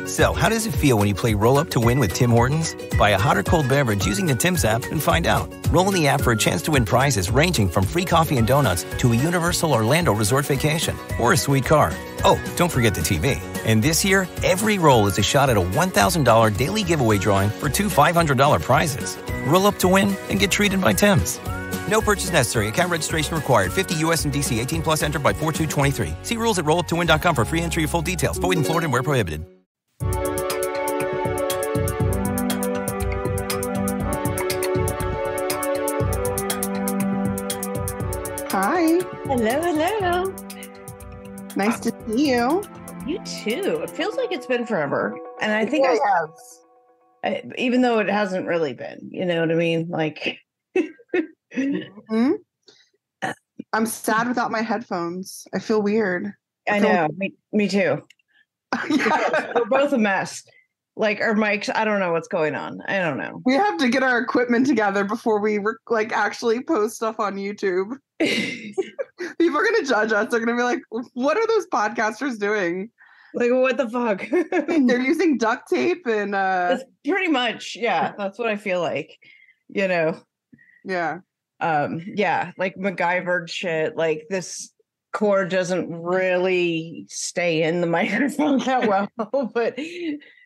So, how does it feel when you play Roll Up to Win with Tim Hortons? Buy a hot or cold beverage using the Tim's app and find out. Roll in the app for a chance to win prizes ranging from free coffee and donuts to a Universal Orlando resort vacation or a sweet car. Oh, don't forget the TV. And this year, every roll is a shot at a $1,000 daily giveaway drawing for two $500 prizes. Roll up to win and get treated by Tim's. No purchase necessary. Account registration required. 50 U.S. and D.C. 18 plus entered by 4/2/23. See rules at rolluptowin.com for free entry and full details. Void in Florida and where prohibited. Hi. Hello. Nice to see you. You too. It feels like it's been forever. And I think it has. Even though it hasn't really been, you know what I mean? Like, mm-hmm. I'm sad without my headphones. I feel weird. I know. Me too. We're both a mess. Like our mics, I don't know what's going on. I don't know. We have to get our equipment together before we actually post stuff on YouTube. People are going to judge us. They're going to be like, what are those podcasters doing? Like, what the fuck? They're using duct tape and... It's pretty much, yeah. That's what I feel like, you know? Yeah. Yeah, like MacGyver shit. Like this cord doesn't really stay in the microphone that well, but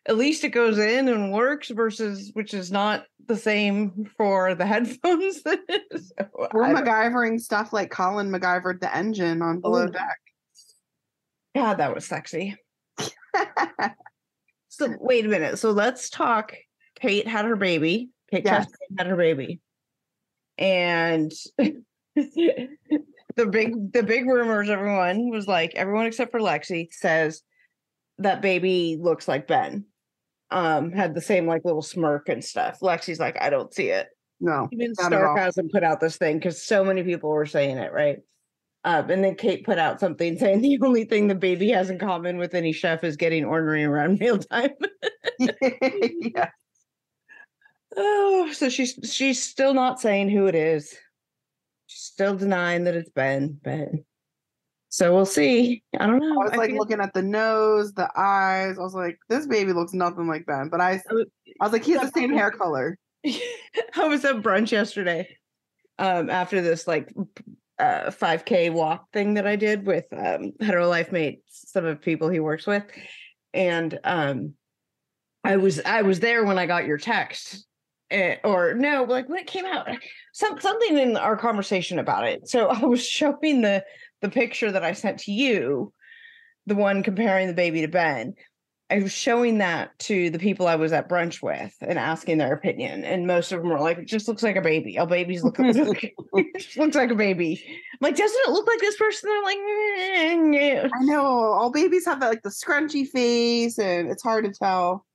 at least it goes in and works versus, which is not the same for the headphones. So we're MacGyvering stuff like Colin MacGyvered the engine on Below Deck. God, that was sexy. So wait a minute. So let's talk. Kate had her baby. Kate had her baby. And the big rumors, everyone except for Lexi says that baby looks like Ben. Had the same like little smirk and stuff. Lexi's like, I don't see it. No. Even Stark hasn't put out this thing because so many people were saying it, right? And then Kate put out something saying the only thing the baby has in common with any chef is getting ornery around mealtime. Yeah. Oh, so she's still not saying who it is. She's still denying that it's Ben. So we'll see. I don't know. I was looking at the nose, the eyes. I was like, this baby looks nothing like Ben. But I was like, he's the same hair color. I was at brunch yesterday. After this 5K walk thing that I did with hetero life mates, some of the people he works with, and I was there when I got your text. Or no, like when it came out, something in our conversation about it. So I was showing the picture that I sent to you, the one comparing the baby to Ben. I was showing that to the people I was at brunch with and asking their opinion. And most of them were like, it just looks like a baby. All babies look it just looks like a baby. I'm like, doesn't it look like this person? They're like, I know. All babies have that, like the scrunchy face, and it's hard to tell.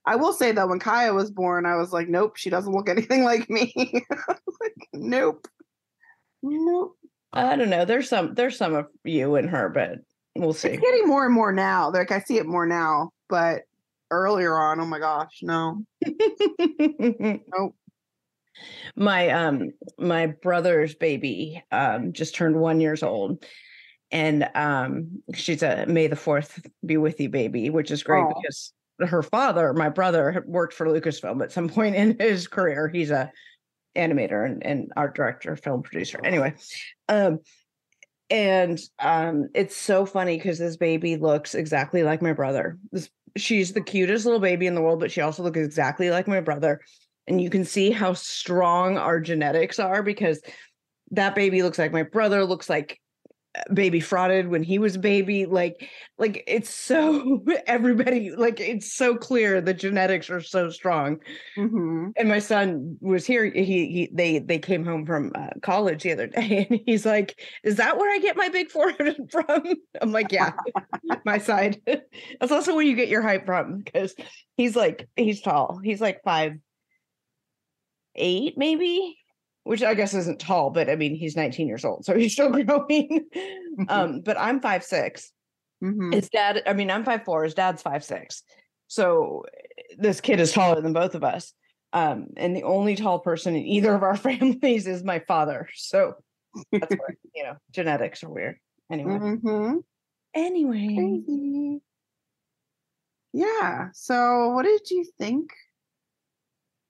I will say that when Kaya was born, I was like, nope, she doesn't look anything like me. I was like, nope. I don't know. There's some of you in her, but we'll see. It's getting more and more now. Like I see it more now, but earlier on, oh my gosh, no. Nope. My brother's baby just turned 1 year old. And she's a May the 4th be with you baby, which is great because her father, my brother, had worked for Lucasfilm at some point in his career. He's a animator and art director, film producer. Anyway, it's so funny because this baby looks exactly like my brother. She's the cutest little baby in the world, but she also looks exactly like my brother. And you can see how strong our genetics are because that baby looks like my brother, looks like baby frauded when he was a baby. Like it's so everybody, like it's so clear the genetics are so strong. Mm-hmm. And my son was here. They came home from college the other day, and he's like, "Is that where I get my big forehead from?" I'm like, "Yeah, my side." That's also where you get your height from because he's tall. He's like 5'8", maybe. Which I guess isn't tall, but I mean, he's 19 years old, so he's still growing. But I'm 5'6". Mm-hmm. His dad, I mean, I'm 5'4". His dad's 5'6". So this kid is taller than both of us. And the only tall person in either of our families is my father. So that's where, genetics are weird. Anyway. Mm-hmm. Anyway. Crazy. Yeah. So what did you think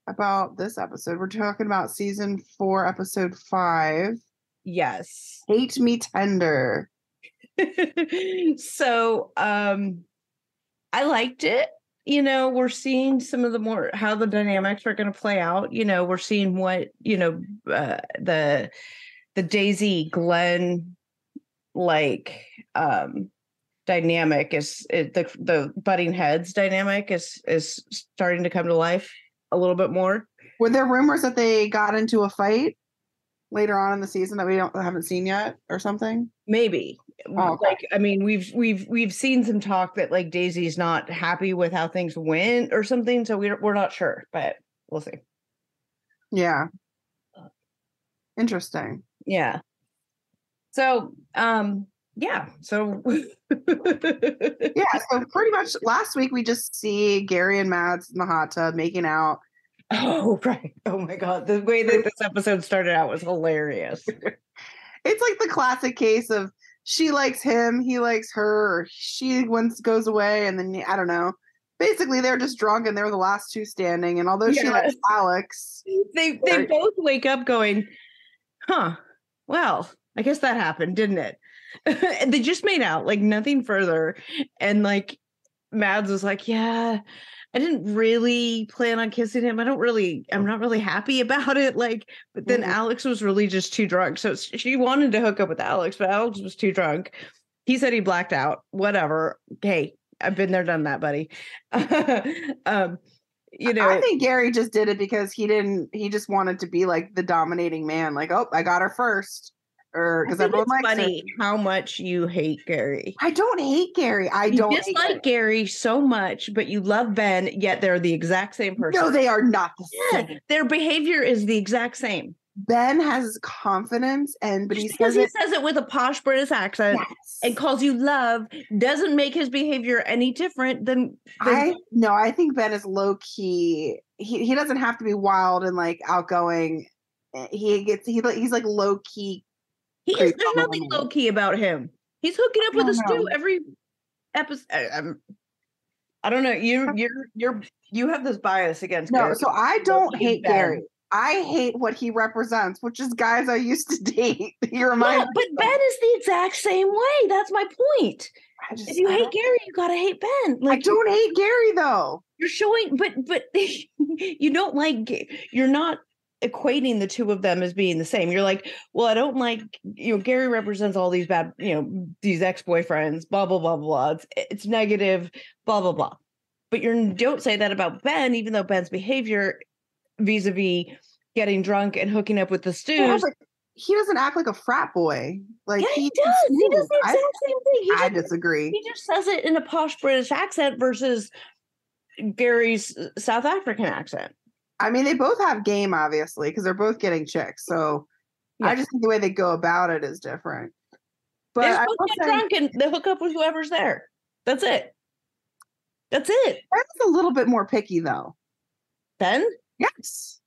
about this episode? We're talking about season 4, episode 5. Yes. Hate Me Tender. So I liked it. We're seeing some of how the dynamics are going to play out. We're seeing what, the Daisy Glenn like dynamic is the butting heads dynamic is starting to come to life a little bit more. Were there rumors that they got into a fight later on in the season that we haven't seen yet or something? Maybe. Oh, okay. Like, I mean, we've seen some talk that like Daisy's not happy with how things went or something, so we're not sure, but we'll see. Yeah. Interesting. Yeah. So, yeah. So yeah, so pretty much last week we just see Gary and Mads in the hot tub making out. Oh, right. Oh my God. The way that this episode started out was hilarious. It's like the classic case of she likes him, he likes her, or she once goes away, and then I don't know. Basically, they're just drunk and they're the last two standing. And although she likes Alex, they both wake up going, huh, well, I guess that happened, didn't it? And they just made out, like nothing further. And like Mads was like, yeah, I didn't really plan on kissing him. I'm not really happy about it. Like, but then Alex was really just too drunk. So she wanted to hook up with Alex, but Alex was too drunk. He said he blacked out. Whatever. Hey, I've been there, done that, buddy. I think Gary just did it because he just wanted to be like the dominating man. Like, oh, I got her first. Or because everyone likes funny how much you hate Gary. I don't hate Gary. You dislike Gary so much, but you love Ben, yet they're the exact same person. No, they are not the same. Their behavior is the exact same. Ben has confidence, but he says it with a posh British accent and calls you love, doesn't make his behavior any different than I think Ben is low key. He doesn't have to be wild and like outgoing. He's like low key. There's nothing low key about him. He's hooking up with a stew every episode. I don't know. You have this bias against Gary. So I don't hate Gary. I hate what he represents, which is guys I used to date. He reminds me. But Ben is the exact same way. That's my point. If you hate Gary, you gotta hate Ben. Like, I don't hate Gary though. You're showing, but you don't like. You're not equating the two of them as being the same. You're like, well, I don't like, Gary represents all these bad, these ex-boyfriends, blah, blah, blah, blah. It's negative, blah, blah, blah. But you don't say that about Ben, even though Ben's behavior vis-a-vis getting drunk and hooking up with the stews. He doesn't act like a frat boy. Like he does. He does the exact same thing. I disagree. He just says it in a posh British accent versus Gary's South African accent. I mean, they both have game, obviously, because they're both getting chicks. So I just think the way they go about it is different. But they just both get drunk and they hook up with whoever's there. That's it. That's it. Ben's a little bit more picky, though. Ben? Yes.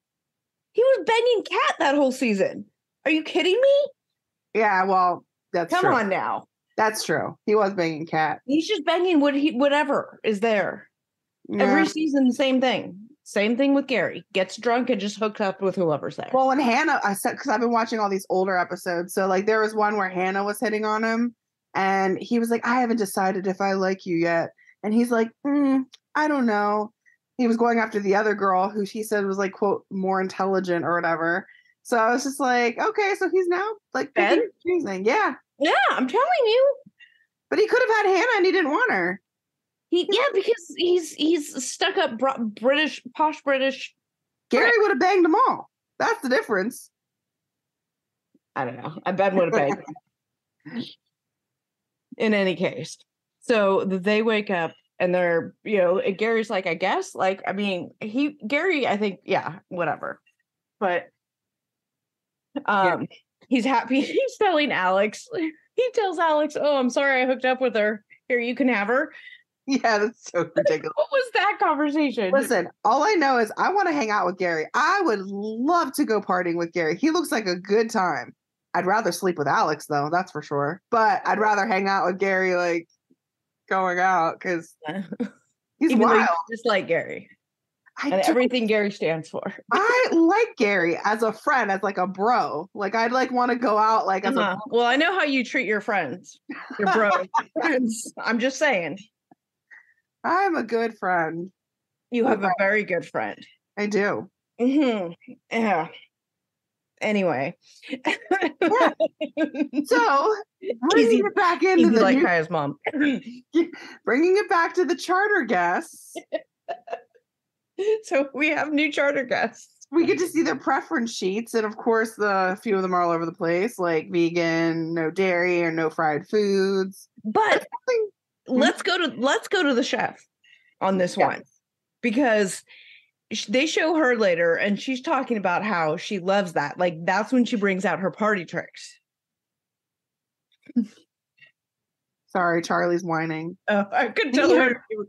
He was banging Capt that whole season. Are you kidding me? Yeah, well, that's true. Come on now. That's true. He was banging Capt. He's just banging whatever is there. Yeah. Every season, the same thing. Same thing with Gary. Gets drunk and just hooked up with whoever's there. Well, when Hannah, I said, because I've been watching all these older episodes. So, like, there was one where Hannah was hitting on him. And he was like, I haven't decided if I like you yet. And he's like, I don't know. He was going after the other girl who he said was, like, quote, more intelligent or whatever. So I was just like, okay, so he's now, like, choosing. Yeah. Yeah, I'm telling you. But he could have had Hannah and he didn't want her. Because he's stuck up posh British. Gary would have banged them all. That's the difference. I don't know. I bet would have banged. In any case, so they wake up and they're, Gary's like, I guess, like, I mean, Gary, I think, yeah, whatever. But he's happy. He's telling Alex. He tells Alex, "Oh, I'm sorry, I hooked up with her. Here, you can have her." Yeah, that's so ridiculous. What was that conversation? Listen, all I know is I want to hang out with Gary. I would love to go partying with Gary. He looks like a good time. I'd rather sleep with Alex, though, that's for sure. But I'd rather hang out with Gary, like, going out, because He's Even wild. though you just like Gary. And everything Gary stands for. I like Gary as a friend, as like a bro. Like I'd like want to go out like as a. Well, I know how you treat your friends, your bro friends. I'm just saying. I'm a good friend. You have a very good friend. I do. Mm-hmm. Yeah. Anyway. Yeah. So bringing it back into the like Kaya's mom. Bringing it back to the charter guests. So we have new charter guests. We get to see their preference sheets, and of course, a few of them are all over the place, like vegan, no dairy, or no fried foods. But let's go to the chef on this one, because they show her later, and she's talking about how she loves that. Like that's when she brings out her party tricks. Sorry, Charlie's whining. Oh, I could tell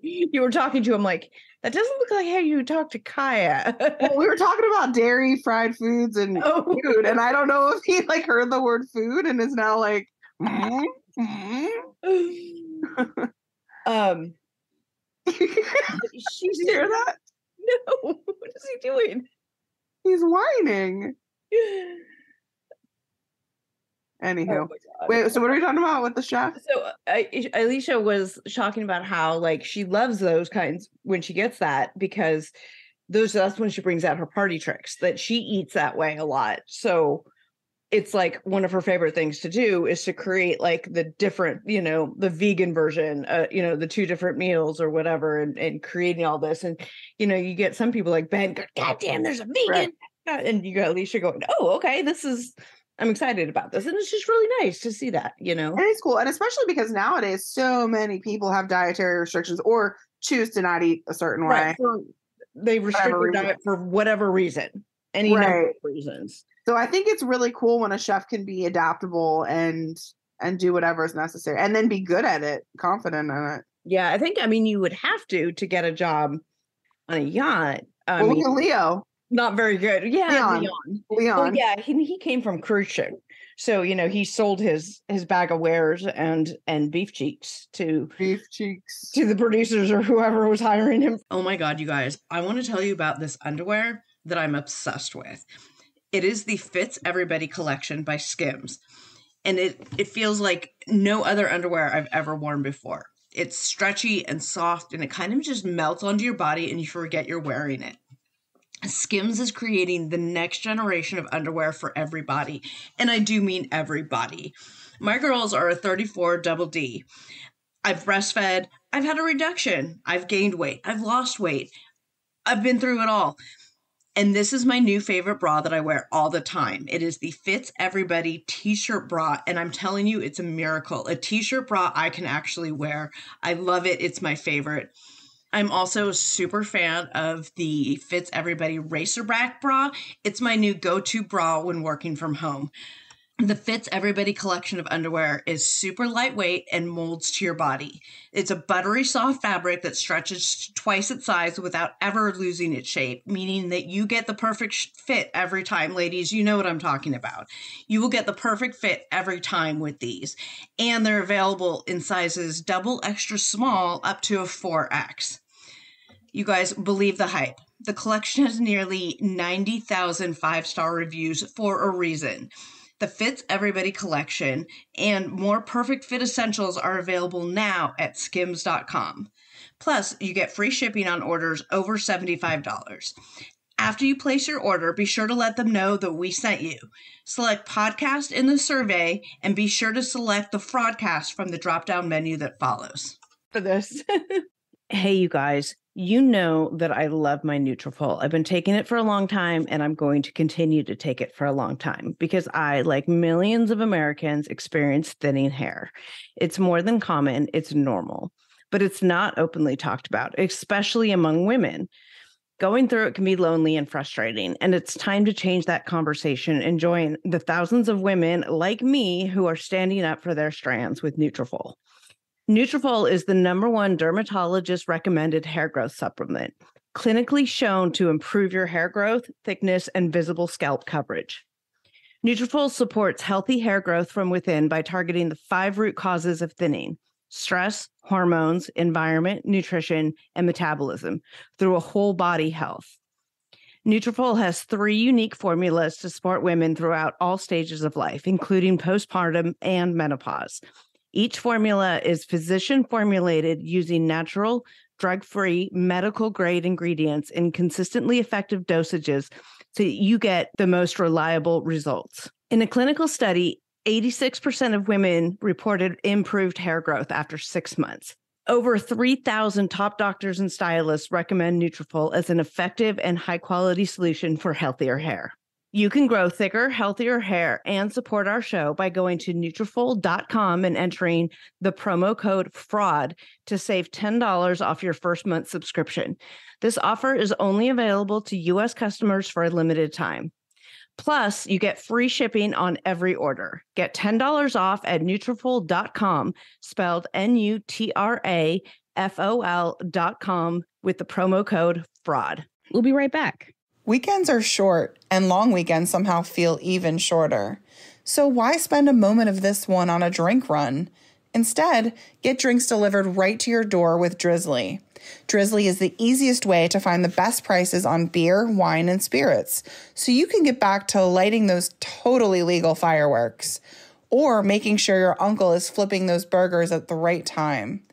you were talking to him. Like, that doesn't look like how you talk to Kaya. Well, we were talking about dairy, fried foods, and food, and I don't know if he like heard the word food and is now like. Did you hear that? No. What is he doing? He's whining. Anywho, wait. So what are we talking about with the chef? So Ileisha was talking about how like she loves those kinds when she gets that, because that's when she brings out her party tricks, that she eats that way a lot. So it's like one of her favorite things to do is to create like the different, the vegan version, the 2 different meals or whatever, and creating all this. And you get some people like Ben, God damn, there's a vegan, right. And you got Ileisha going, oh, okay, I'm excited about this. And it's just really nice to see that, And it's cool. And especially because nowadays so many people have dietary restrictions or choose to not eat a certain way. They restrict their diet for whatever reason, any number of reasons. So I think it's really cool when a chef can be adaptable and do whatever is necessary and then be good at it, confident in it. Yeah, I think, you would have to get a job on a yacht. Look at Leo. Not very good. Yeah, Leon. Well, yeah, he came from cruise ship. So, he sold his bag of wares and beef cheeks to the producers or whoever was hiring him. Oh my God, you guys, I want to tell you about this underwear that I'm obsessed with. It is the Fits Everybody collection by Skims. And it feels like no other underwear I've ever worn before. It's stretchy and soft, and it kind of just melts onto your body and you forget you're wearing it. Skims is creating the next generation of underwear for everybody. And I do mean everybody. My girls are a 34 double D. I've breastfed. I've had a reduction. I've gained weight. I've lost weight. I've been through it all. And this is my new favorite bra that I wear all the time. It is the Fits Everybody t-shirt bra. And I'm telling you, it's a miracle. A t-shirt bra I can actually wear. I love it. It's my favorite. I'm also a super fan of the Fits Everybody Racerback bra. It's my new go-to bra when working from home. The Fits Everybody collection of underwear is super lightweight and molds to your body. It's a buttery soft fabric that stretches twice its size without ever losing its shape, meaning that you get the perfect fit every time. Ladies, you know what I'm talking about. You will get the perfect fit every time with these. And they're available in sizes double extra small up to a 4X. You guys, believe the hype. The collection has nearly 90,000 5-star reviews for a reason. The Fits Everybody collection and more perfect fit essentials are available now at skims.com. Plus, you get free shipping on orders over $75. After you place your order, be sure to let them know that we sent you. Select podcast in the survey and be sure to select the Fraudcast from the drop-down menu that follows. For this. Hey, you guys. You know that I love my Nutrafol. I've been taking it for a long time, and I'm going to continue to take it for a long time because I, like millions of Americans, experience thinning hair. It's more than common. It's normal, but it's not openly talked about, especially among women. Going through it can be lonely and frustrating, and it's time to change that conversation and join the thousands of women like me who are standing up for their strands with Nutrafol. Nutrafol is the #1 dermatologist recommended hair growth supplement, clinically shown to improve your hair growth, thickness, and visible scalp coverage. Nutrafol supports healthy hair growth from within by targeting the 5 root causes of thinning: stress, hormones, environment, nutrition, and metabolism through a whole body health. Nutrafol has 3 unique formulas to support women throughout all stages of life, including postpartum and menopause. Each formula is physician formulated using natural, drug-free, medical-grade ingredients in consistently effective dosages so you get the most reliable results. In a clinical study, 86% of women reported improved hair growth after 6 months. Over 3,000 top doctors and stylists recommend Nutrafol as an effective and high-quality solution for healthier hair. You can grow thicker, healthier hair and support our show by going to Nutrafol.com and entering the promo code FRAUD to save $10 off your first month subscription. This offer is only available to U.S. customers for a limited time. Plus, you get free shipping on every order. Get $10 off at Nutrafol.com, spelled Nutrafol.com, with the promo code FRAUD. We'll be right back. Weekends are short, and long weekends somehow feel even shorter. So why spend a moment of this one on a drink run? Instead, get drinks delivered right to your door with Drizzly. Drizzly is the easiest way to find the best prices on beer, wine, and spirits, so you can get back to lighting those totally legal fireworks, or making sure your uncle is flipping those burgers at the right time,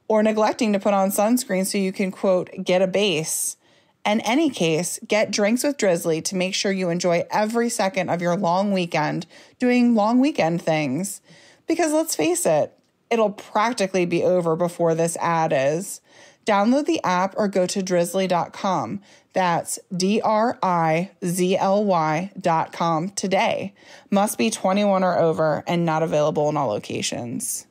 or neglecting to put on sunscreen so you can, quote, get a base. In any case, get drinks with Drizzly to make sure you enjoy every second of your long weekend doing long weekend things. Because let's face it, it'll practically be over before this ad is. Download the app or go to drizzly.com. That's DRIZLY.com today. Must be 21 or over and not available in all locations.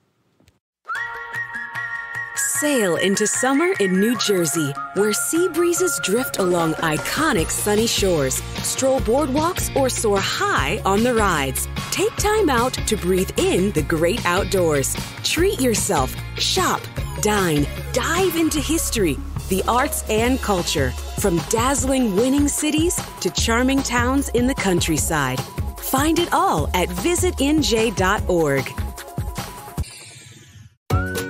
Sail into summer in New Jersey, where sea breezes drift along iconic sunny shores, stroll boardwalks, or soar high on the rides. Take time out to breathe in the great outdoors. Treat yourself, shop, dine, dive into history, the arts, and culture. From dazzling winning cities to charming towns in the countryside. Find it all at visitnj.org.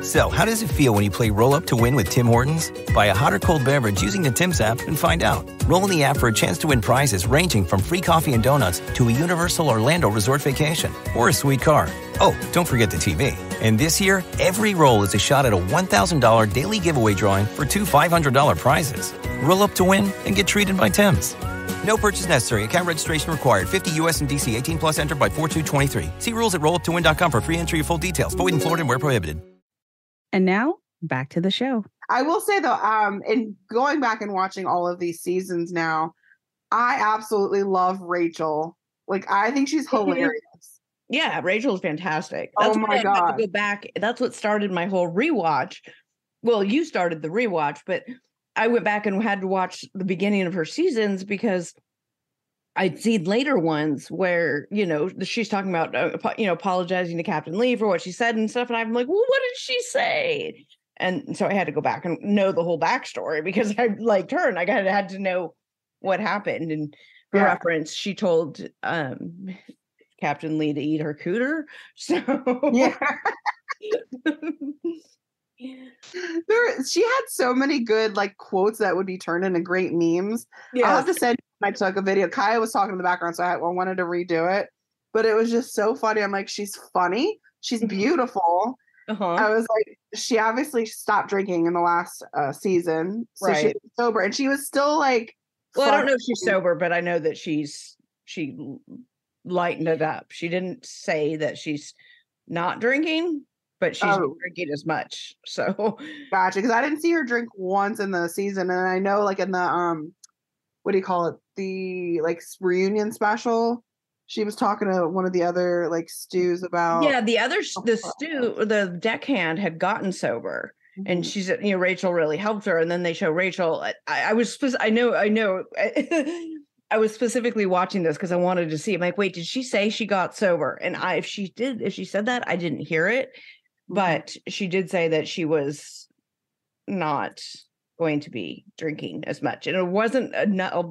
So, how does it feel when you play Roll Up to Win with Tim Hortons? Buy a hot or cold beverage using the Tim's app and find out. Roll in the app for a chance to win prizes ranging from free coffee and donuts to a Universal Orlando resort vacation or a sweet car. Oh, don't forget the TV. And this year, every roll is a shot at a $1,000 daily giveaway drawing for 2 $500 prizes. Roll up to win and get treated by Tim's. No purchase necessary. Account registration required. 50 U.S. and D.C. 18 plus entered by 4/2/23. See rules at rolluptowin.com for free entry or full details. Void in Florida and where prohibited. And now, back to the show. I will say, though, in going back and watching all of these seasons now, I absolutely love Rachel. Like, I think she's hilarious. Yeah, Rachel's fantastic. That's my I God. had to go back. That's what started my whole rewatch. Well, you started the rewatch, but I went back and had to watch the beginning of her seasons because I'd seen later ones where, you know, she's talking about, apologizing to Captain Lee for what she said and stuff. And I'm like, well, what did she say? And so I had to go back and know the whole backstory because I liked her and I had to know what happened. And for reference, she told Captain Lee to eat her cooter. So yeah. She had so many good like quotes that would be turned into great memes. Yes. I'll have to send you when I took a video. Kaya was talking in the background, so I wanted to redo it. But it was just so funny. I'm like, she's funny. She's beautiful. Uh-huh. I was like, she obviously stopped drinking in the last season. So right. She was sober. And she was still like, well, I don't know if she's sober, but I know that she lightened it up. She didn't say that she's not drinking, but she's not drinking as much. So gotcha. Because I didn't see her drink once in the season. And I know like in the what do you call it? The like reunion special. She was talking to one of the other like stews about the deckhand had gotten sober. Mm-hmm. And she's, Rachel really helped her. And then they show Rachel. I was specifically watching this because I wanted to see. I'm like, wait, did she say she got sober? And if she said that, I didn't hear it. Mm-hmm. But she did say that she was not going to be drinking as much. And it wasn't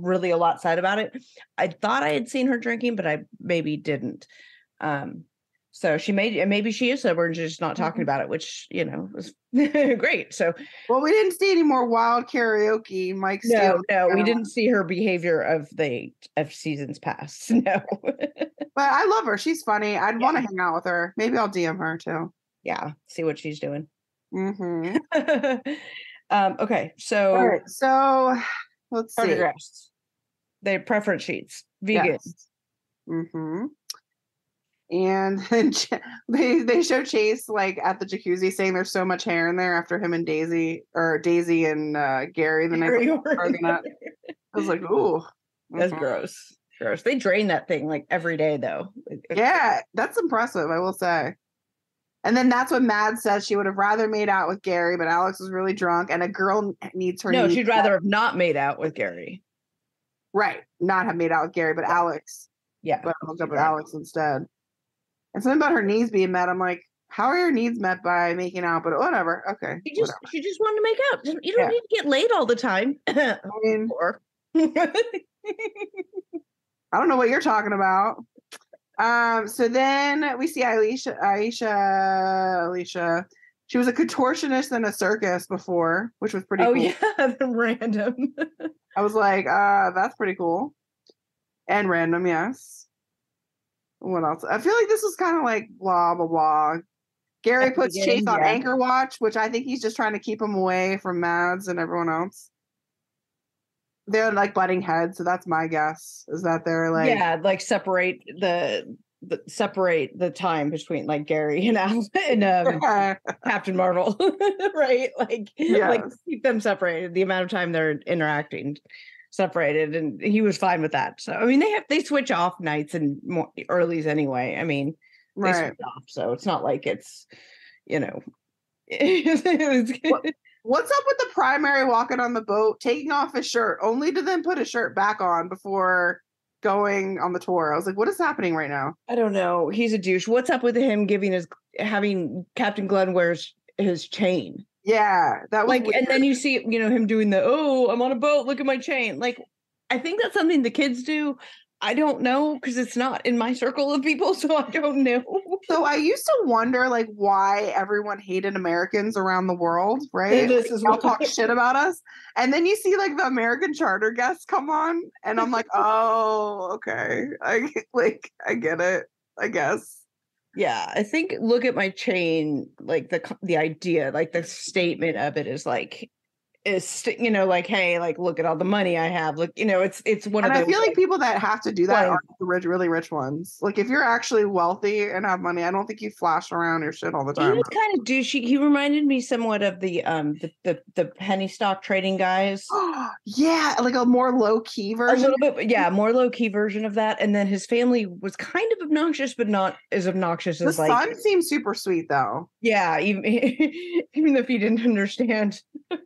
really a lot said about it. I thought I had seen her drinking, but I maybe didn't. So maybe she is sober and she's just not talking about it, which, was great. So, well, we didn't see any more wild karaoke. Mike no, we didn't see her behavior of seasons past. No, but I love her. She's funny. I'd want to hang out with her. Maybe I'll DM her too. Yeah, see what she's doing. Mm-hmm. Okay, so all right, so let's see. Digress. They have preference sheets, vegan. Yes. Mm-hmm. And then they show Chase like at the jacuzzi saying there's so much hair in there after him and Daisy and Gary the night before. I was like, ooh, that's gross. Gross. They drain that thing like every day though. Yeah, that's impressive, I will say. And then that's what Mad says. She would have rather made out with Gary, but Alex was really drunk, and a girl needs her. No, she'd rather have not made out with Gary. Right, not have made out with Gary, but Alex. Yeah, but hooked up with Alex instead. And something about her needs being met. I'm like, how are your needs met by making out? But whatever. Okay. She just wanted to make out. You don't need to get laid all the time. I mean, I don't know what you're talking about. So then we see Ileisha. She was a contortionist in a circus before, which was pretty cool. Yeah, random. I was like, that's pretty cool. And random, yes. What else? I feel like this is kind of like blah, blah, blah. Gary puts Chase on anchor watch, which I think he's just trying to keep him away from Mads and everyone else. They're like butting heads, so that's my guess. Is that they're like separate the time between like Gary and Al and Captain Marvel, right? Like keep them separated. The amount of time they're interacting separated, and he was fine with that. So I mean, they switch off nights and earlies anyway. I mean, they switch off, so it's not like it's What's up with the primary walking on the boat, taking off his shirt, only to then put his shirt back on before going on the tour? I was like, what is happening right now? I don't know. He's a douche. What's up with him having Captain Glenn wears his chain? Yeah, that was weird. And then you see, him doing I'm on a boat, look at my chain. Like, I think that's something the kids do. I don't know, because it's not in my circle of people, so I don't know. So I used to wonder, like, why everyone hated Americans around the world, right? This is all talk shit about us. And then you see, like, the American charter guests come on, and I'm like, oh, okay. I get it, I guess. Yeah, I think look at my chain, like, the idea, like, the statement of it is, like, like, hey, like, look at all the money I have. Look, it's one of those. And I feel like people that have to do that are the really rich ones. Like, if you're actually wealthy and have money, I don't think you flash around your shit all the time. He was kind of douchey. He reminded me somewhat of the penny stock trading guys. Yeah, like a more low key version. A little bit, yeah, more low key version of that. And then his family was kind of obnoxious, but not as obnoxious as the son seems super sweet though. Yeah, even if he didn't understand.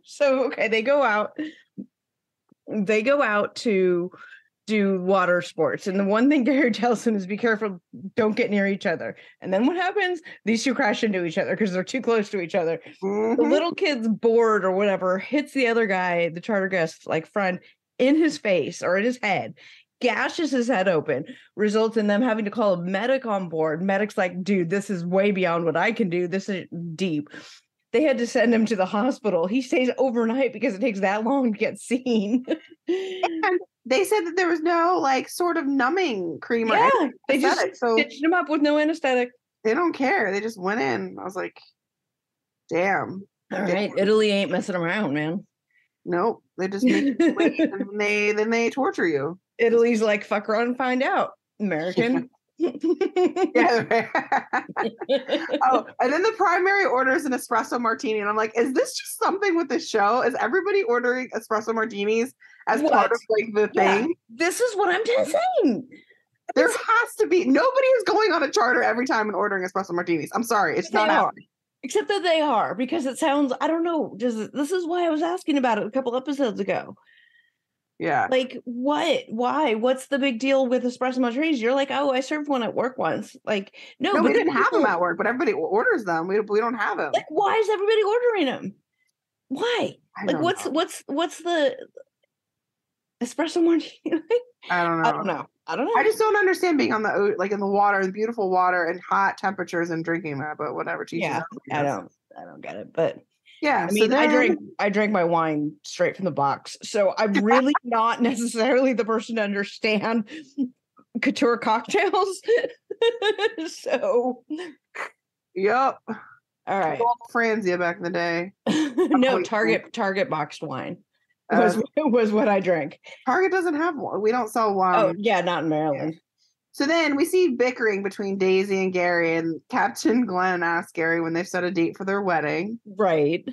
So okay, they go out to do water sports, and the one thing Gary tells him is be careful, don't get near each other. And then what happens? These two crash into each other because they're too close to each other. The little kid's board or whatever hits the other guy, the charter guest, like friend, in his face or in his head, gashes his head open, results in them having to call a medic on board. Medic's like, dude, this is way beyond what I can do. This is deep. They had to send him to the hospital. He stays overnight because it takes that long to get seen. And they said that there was no like sort of numbing cream or anything. They just stitched him up with no anesthetic. They don't care. They just went in. I was like, damn. All right. Italy ain't messing around, man. Nope. They just make you wait, and then they torture you. Italy's like, fuck around and find out. American. Yeah. Oh, and then the primary orders an espresso martini, and I'm like, is this just something with the show? Is everybody ordering espresso martinis as part of like the thing? This is what I'm just saying. There has to be. Nobody is going on a charter every time and ordering espresso martinis. I'm sorry, it's not happening. Except that they are, because it sounds, I don't know. This is why I was asking about it a couple episodes ago. Yeah. Like, what? Why? What's the big deal with espresso martinis? You're like, oh, I served one at work once. Like, no, we didn't have them at work, but everybody orders them. We don't have them. Like, why is everybody ordering them? Why? Like, what's the espresso martini? I don't know. I just don't understand being on the like in the water, in beautiful water and hot temperatures and drinking that. But whatever. Yeah, I don't get it. But yeah, I mean, I drank my wine straight from the box, so I'm really not necessarily the person to understand couture cocktails. So, yep. All right. Franzia back in the day. No, Target boxed wine was what I drank. Target doesn't have one. We don't sell wine. Oh yeah, not in Maryland. Yeah. So then we see bickering between Daisy and Gary, and Captain Glenn asks Gary when they've set a date for their wedding. Right.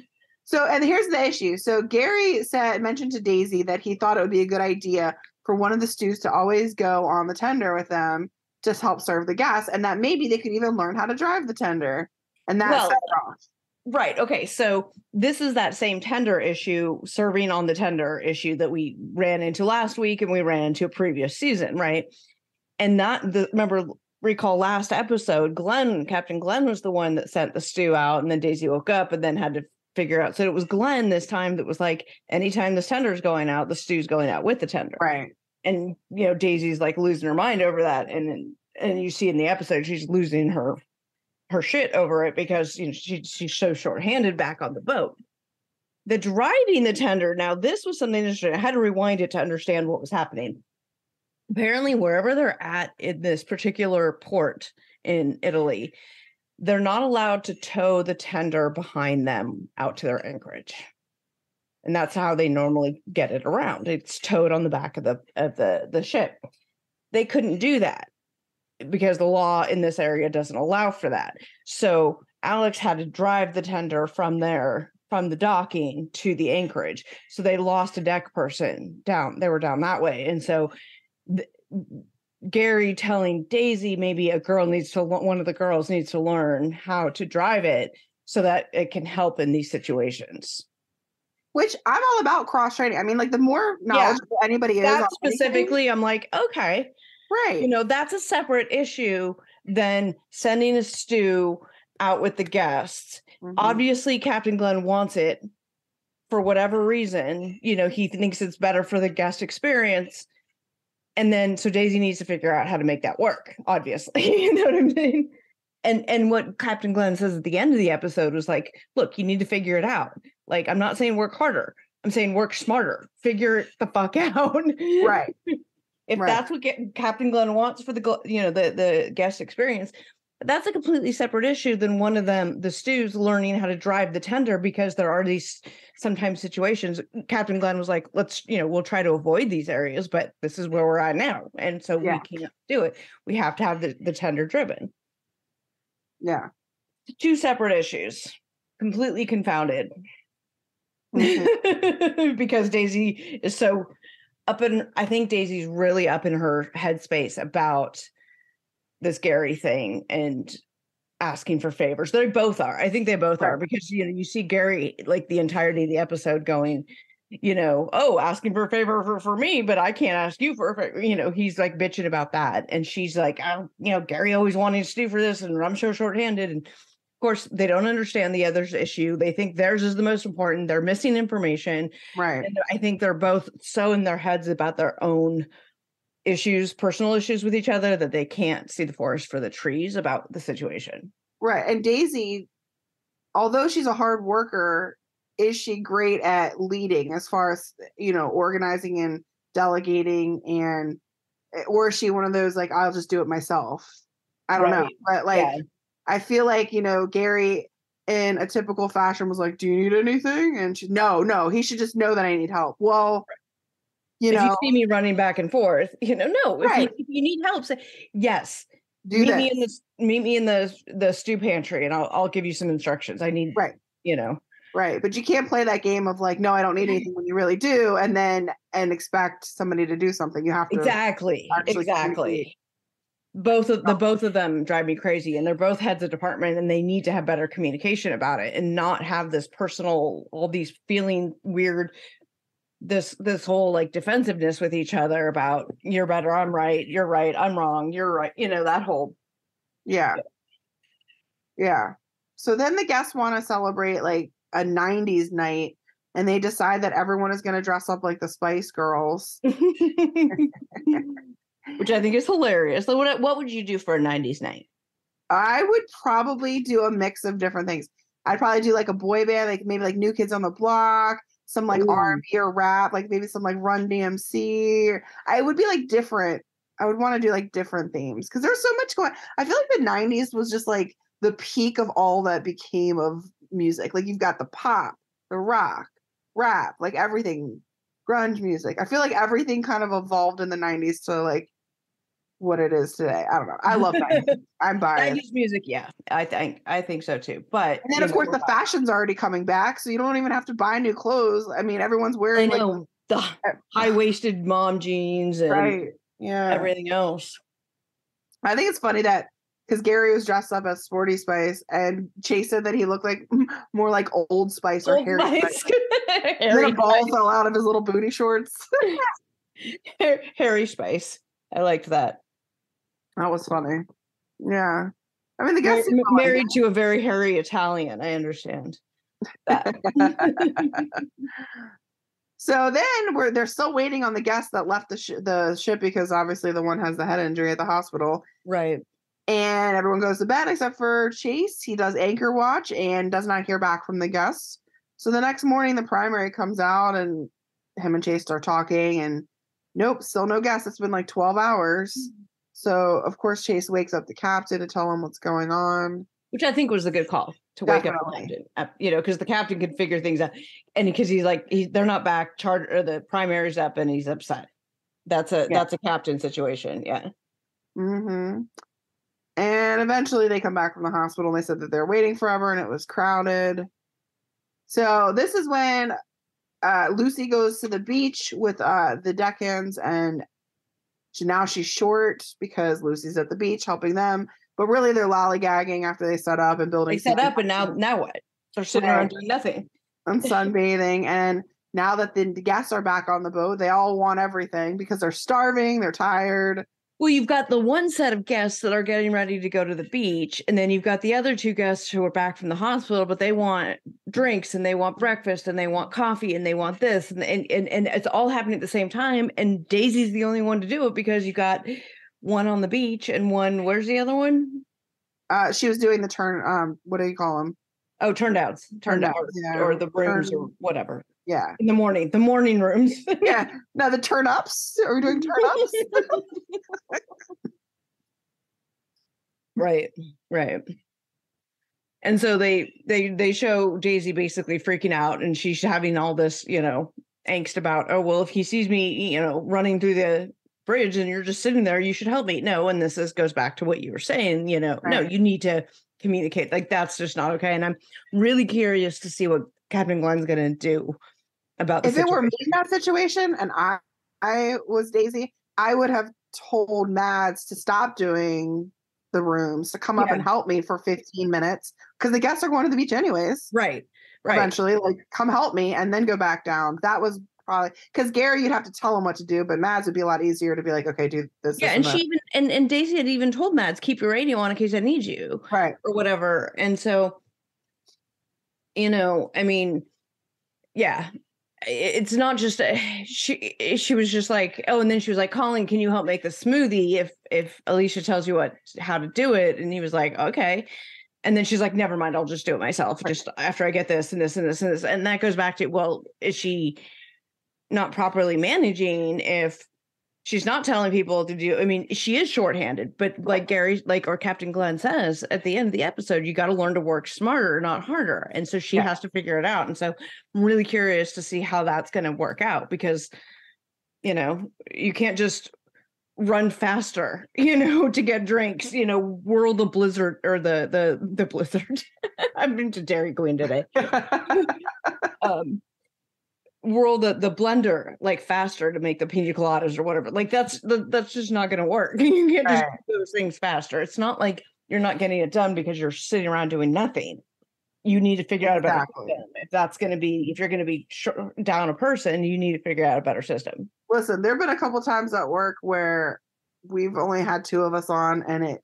So, and here's the issue. So Gary mentioned to Daisy that he thought it would be a good idea for one of the stews to always go on the tender with them to help serve the guests, and that maybe they could even learn how to drive the tender. And that set it off. Right. Okay. So this is that same tender issue, serving on the tender issue that we ran into last week and we ran into a previous season, right? And recall last episode, Captain Glenn was the one that sent the stew out, and then Daisy woke up and then had to figure out. So it was Glenn this time that was like, anytime this tender's going out, the stew's going out with the tender. Right. And, Daisy's like losing her mind over that. And you see in the episode, she's losing her shit over it because she's so shorthanded back on the boat. The driving the tender. Now, this was something interesting. I had to rewind it to understand what was happening. Apparently, wherever they're at in this particular port in Italy, they're not allowed to tow the tender behind them out to their anchorage. And that's how they normally get it around. It's towed on the back of the ship. They couldn't do that because the law in this area doesn't allow for that. So Alex had to drive the tender from the docking to the anchorage. So they lost a deck person down. They were down that way. And so Gary telling Daisy maybe one of the girls needs to learn how to drive it so that it can help in these situations. Which I'm all about cross training. I mean, like the more knowledgeable anybody is. That specifically, I'm like, okay. Right. That's a separate issue than sending a stew out with the guests. Mm-hmm. Obviously, Captain Glenn wants it for whatever reason. He thinks it's better for the guest experience. And then, so Daisy needs to figure out how to make that work, obviously. You know what I mean? And what Captain Glenn says at the end of the episode was like, look, you need to figure it out. Like, I'm not saying work harder. I'm saying work smarter. Figure it the fuck out. Right. If that's what Captain Glenn wants for the guest experience, that's a completely separate issue than one of them, the stews, learning how to drive the tender, because there are these sometimes situations. Captain Glenn was like, we'll try to avoid these areas, but this is where we're at now. And so we can't do it. We have to have the tender driven. Yeah. Two separate issues, completely confounded. Mm-hmm. Because Daisy is so I think Daisy's really up in her headspace about this Gary thing and asking for favors. They both are. I think they both are, because you see Gary like the entirety of the episode going, asking for a favor for me, but I can't ask you for a favor. He's like bitching about that, and she's like, Gary always wanted to do for this, and I'm so shorthanded. And of course, they don't understand the other's issue. They think theirs is the most important. They're missing information. Right. And I think they're both so in their heads about their own issues, personal issues with each other, that they can't see the forest for the trees about the situation. Right. And Daisy, although she's a hard worker, is she great at leading as far as, organizing and delegating, or is she one of those, like, I'll just do it myself? I don't know. But I feel like, Gary in a typical fashion was like, do you need anything? And she's no, he should just know that I need help. Well, if you see me running back and forth, no, if you need help, say yes. Meet me in the stew pantry, and I'll give you some instructions. I need, Right. But you can't play that game of like, no, I don't need anything, when you really do, and expect somebody to do something. You have to exactly. Both of them drive me crazy, and they're both heads of department, and they need to have better communication about it and not have this personal, all these feeling weird, this whole like defensiveness with each other about you're better, I'm right, you're right, I'm wrong, you're right. That whole. Yeah. So then the guests want to celebrate like a 90s night and they decide that everyone is going to dress up like the Spice Girls. Which I think is hilarious. So what would you do for a 90s night? I would probably do a mix of different things. I'd probably do like a boy band, like maybe like New Kids on the Block, some like R&B or rap, like maybe some like Run DMC. I would be like different. I would want to do like different themes because there's so much going. I feel like the 90s was just like the peak of all that became of music. Like you've got the pop, the rock, rap, like everything, grunge music. I feel like everything kind of evolved in the 90s to like what it is today. I don't know. I love 90s. I'm biased. 90s music, yeah. I think so too. But and then of course the fashion's already coming back, so you don't even have to buy new clothes. I mean, everyone's wearing like the high-waisted mom jeans and everything else. I think it's funny that because Gary was dressed up as Sporty Spice, and Chase said that he looked like more like Old Spice or Harry Spice. And then a ball fell out of his little booty shorts. Harry Spice. I liked that. That was funny. Yeah. I mean, the guest married to a very hairy Italian. I understand that. So then they're still waiting on the guest that left the ship because obviously the one has the head injury at the hospital. Right. And everyone goes to bed except for Chase. He does anchor watch and does not hear back from the guests. So the next morning, the primary comes out and him and Chase start talking and nope, still no guests. It's been like 12 hours. So, of course, Chase wakes up the captain to tell him what's going on. Which I think was a good call to wake up the captain, because the captain could figure things out. And because he's like, they're not back, or the primary's up and he's upset. That's a captain situation. Yeah. Mm-hmm. And eventually they come back from the hospital and they said that they're waiting forever and it was crowded. So this is when Lucy goes to the beach with the deckhands, and now she's short because Lucy's at the beach helping them. But really, they're lollygagging after they set up and building. They set up, and now what? They're sitting around doing nothing and sunbathing. And now that the guests are back on the boat, they all want everything because they're starving, they're tired. Well, you've got the one set of guests that are getting ready to go to the beach, and then you've got the other two guests who are back from the hospital, but they want drinks and they want breakfast and they want coffee and they want this, and it's all happening at the same time. And Daisy's the only one to do it because you got one on the beach and one. Where's the other one? She was doing the turn. What do you call them? Oh, turndowns, or the rooms or whatever. Yeah. In the morning rooms. Yeah. No, the turn ups. Are we doing turn ups? Right. And so they show Daisy basically freaking out, and she's having all this, angst about, oh, well, if he sees me, running through the bridge and you're just sitting there, you should help me. No. And this goes back to what you were saying, no, you need to communicate. Like, that's just not okay. And I'm really curious to see what Captain Glenn's going to do about this. If it were me in that situation and I was Daisy, I would have told Mads to stop doing the rooms, to come up and help me for 15 minutes because the guests are going to the beach anyways. Right. Eventually, like, come help me and then go back down. That was probably because Gary, you'd have to tell him what to do, but Mads would be a lot easier to be like, okay, do this. Yeah, and she and Daisy had even told Mads, keep your radio on in case I need you, right, or whatever. And so, I mean, yeah, it's not just she was just like, oh, and then she was like, Colin, can you help make the smoothie if Ileisha tells you how to do it? And he was like, okay. And then she's like, never mind, I'll just do it myself, just after I get this and this and this and this. And that goes back to, well, is she not properly managing if she's not telling people to do? I mean, she is shorthanded, but like Gary, or Captain Glenn says at the end of the episode, you got to learn to work smarter, not harder. And so she has to figure it out. And so I'm really curious to see how that's going to work out because, you can't just run faster, to get drinks, whirl the blizzard or the blizzard. I've been to Dairy Queen today. Whirl the blender like faster to make the pina coladas or whatever. Like that's just not going to work. You can't just do those things faster. It's not like you're not getting it done because you're sitting around doing nothing. You need to figure out a better system. If you're going to be down a person, you need to figure out a better system. Listen, there've been a couple times at work where we've only had two of us on and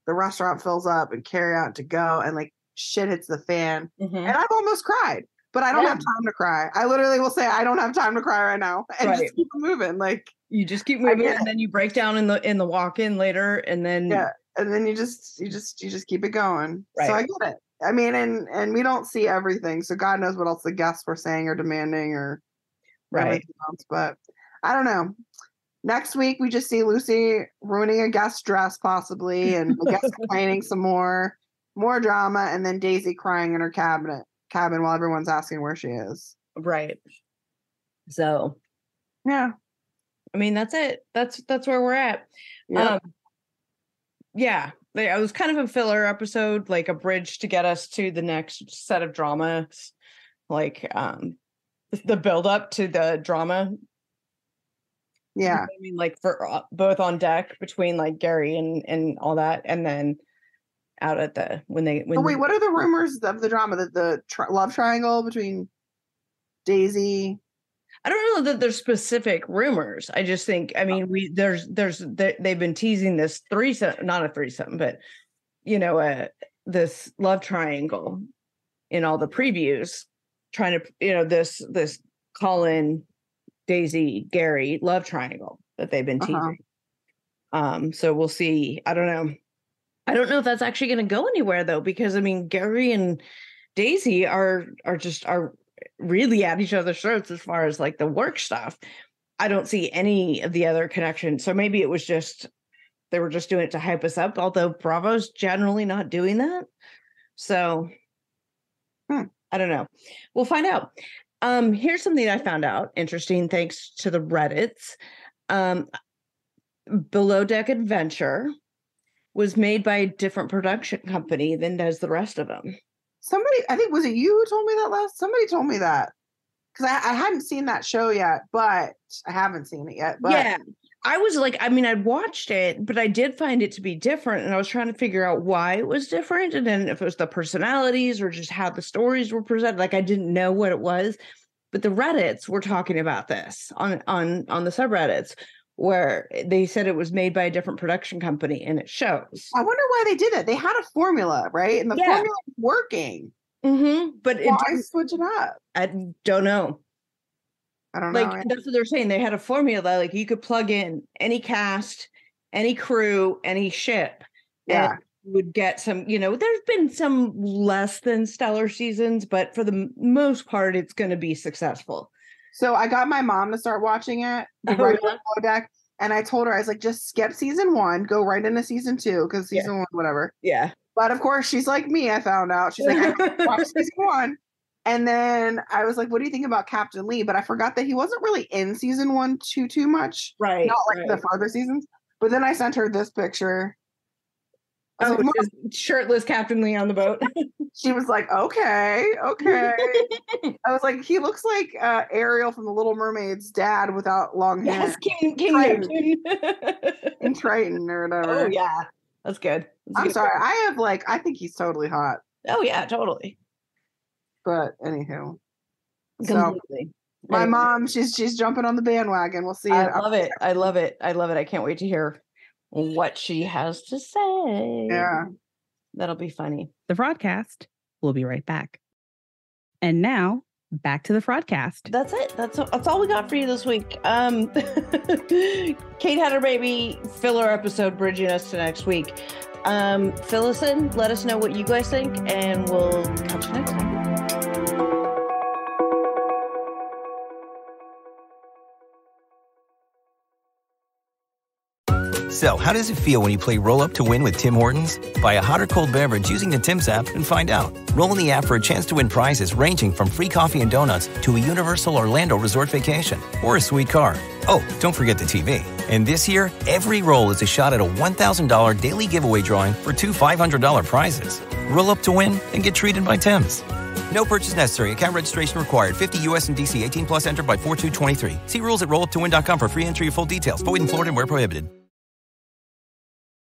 the restaurant fills up and carry out to go and like shit hits the fan. Mm-hmm. And I've almost cried. but I don't have time to cry. I literally will say, I don't have time to cry right now, and just keep moving. Like you just keep moving, and then you break down in the walk-in later, and then and then you just keep it going. Right. So I get it. I mean, and we don't see everything, so God knows what else the guests were saying or demanding or right. Else, but I don't know. Next week we just see Lucy ruining a guest dress possibly, and the guest complaining some more drama, and then Daisy crying in her cabin while everyone's asking where she is. Right. So, yeah. I mean, that's it. That's where we're at. Yep. It was kind of a filler episode, like a bridge to get us to the next set of dramas, like the build up to the drama. Yeah. I mean, like for both on deck between like Gary and all that, and then out at what are the rumors of the drama? The love triangle between Daisy? I don't know that there's specific rumors. I just think, I mean, they've been teasing this threesome, not a threesome, but this love triangle in all the previews, trying to, this Colin, Daisy, Gary love triangle that they've been teasing. So we'll see. I don't know if that's actually going to go anywhere though, because I mean, Gary and Daisy are really at each other's throats as far as like the work stuff. I don't see any of the other connections. So maybe it was just, they were just doing it to hype us up, although Bravo's generally not doing that. So I don't know. We'll find out. Here's something I found out interesting thanks to the Reddits. Below Deck Adventure was made by a different production company than does the rest of them. Somebody, I think, was it you who told me that somebody told me that. Because I hadn't seen that show yet, but I haven't seen it yet. But yeah, I was like, I mean, I'd watched it, but I did find it to be different. And I was trying to figure out why it was different. And then if it was the personalities or just how the stories were presented, like I didn't know what it was. But the Reddits were talking about this on the subreddits, where they said it was made by a different production company, and it shows. I wonder why they did that. They had a formula, right? And the formula was working. Mm-hmm. But why switch it up? I don't know. I don't know. Like that's what they're saying. They had a formula, like you could plug in any cast, any crew, any ship. Yeah. And you would get some, there's been some less than stellar seasons, but for the most part, it's going to be successful. So I got my mom to start watching it right on Deck, and I told her, I was like, just skip season 1, go right into season 2, because season 1, whatever. Yeah. But of course, she's like me, I found out. She's like, I have to watch season 1. And then I was like, what do you think about Captain Lee? But I forgot that he wasn't really in season 1 too much. Right. Not like the farther seasons. But then I sent her this picture. Like, shirtless Captain Lee on the boat. She was like, okay. I was like, he looks like Ariel from The Little Mermaid's dad without long hair. Yes, King Triton. King Triton or whatever. Oh, yeah. That's good. I'm sorry. I think he's totally hot. Oh, yeah, totally. But anywho. Completely. So, my mom, she's jumping on the bandwagon. We'll see. I love it. I can't wait to hear what she has to say. Yeah. That'll be funny. The Fraudcast. We'll be right back. And now, back to the Fraudcast. That's it. That's all we got for you this week. Kate had her baby filler episode bridging us to next week. Fill us in. Let us know what you guys think, and we'll catch you next time. So, how does it feel when you play Roll Up to Win with Tim Hortons? Buy a hot or cold beverage using the Tim's app and find out. Roll in the app for a chance to win prizes ranging from free coffee and donuts to a Universal Orlando resort vacation or a sweet car. Oh, don't forget the TV. And this year, every roll is a shot at a $1,000 daily giveaway drawing for 2 $500 prizes. Roll up to win and get treated by Tim's. No purchase necessary. Account registration required. 50 U.S. and D.C. 18 plus entered by 4/2/23. See rules at rolluptowin.com for free entry and full details. Void in Florida and where prohibited.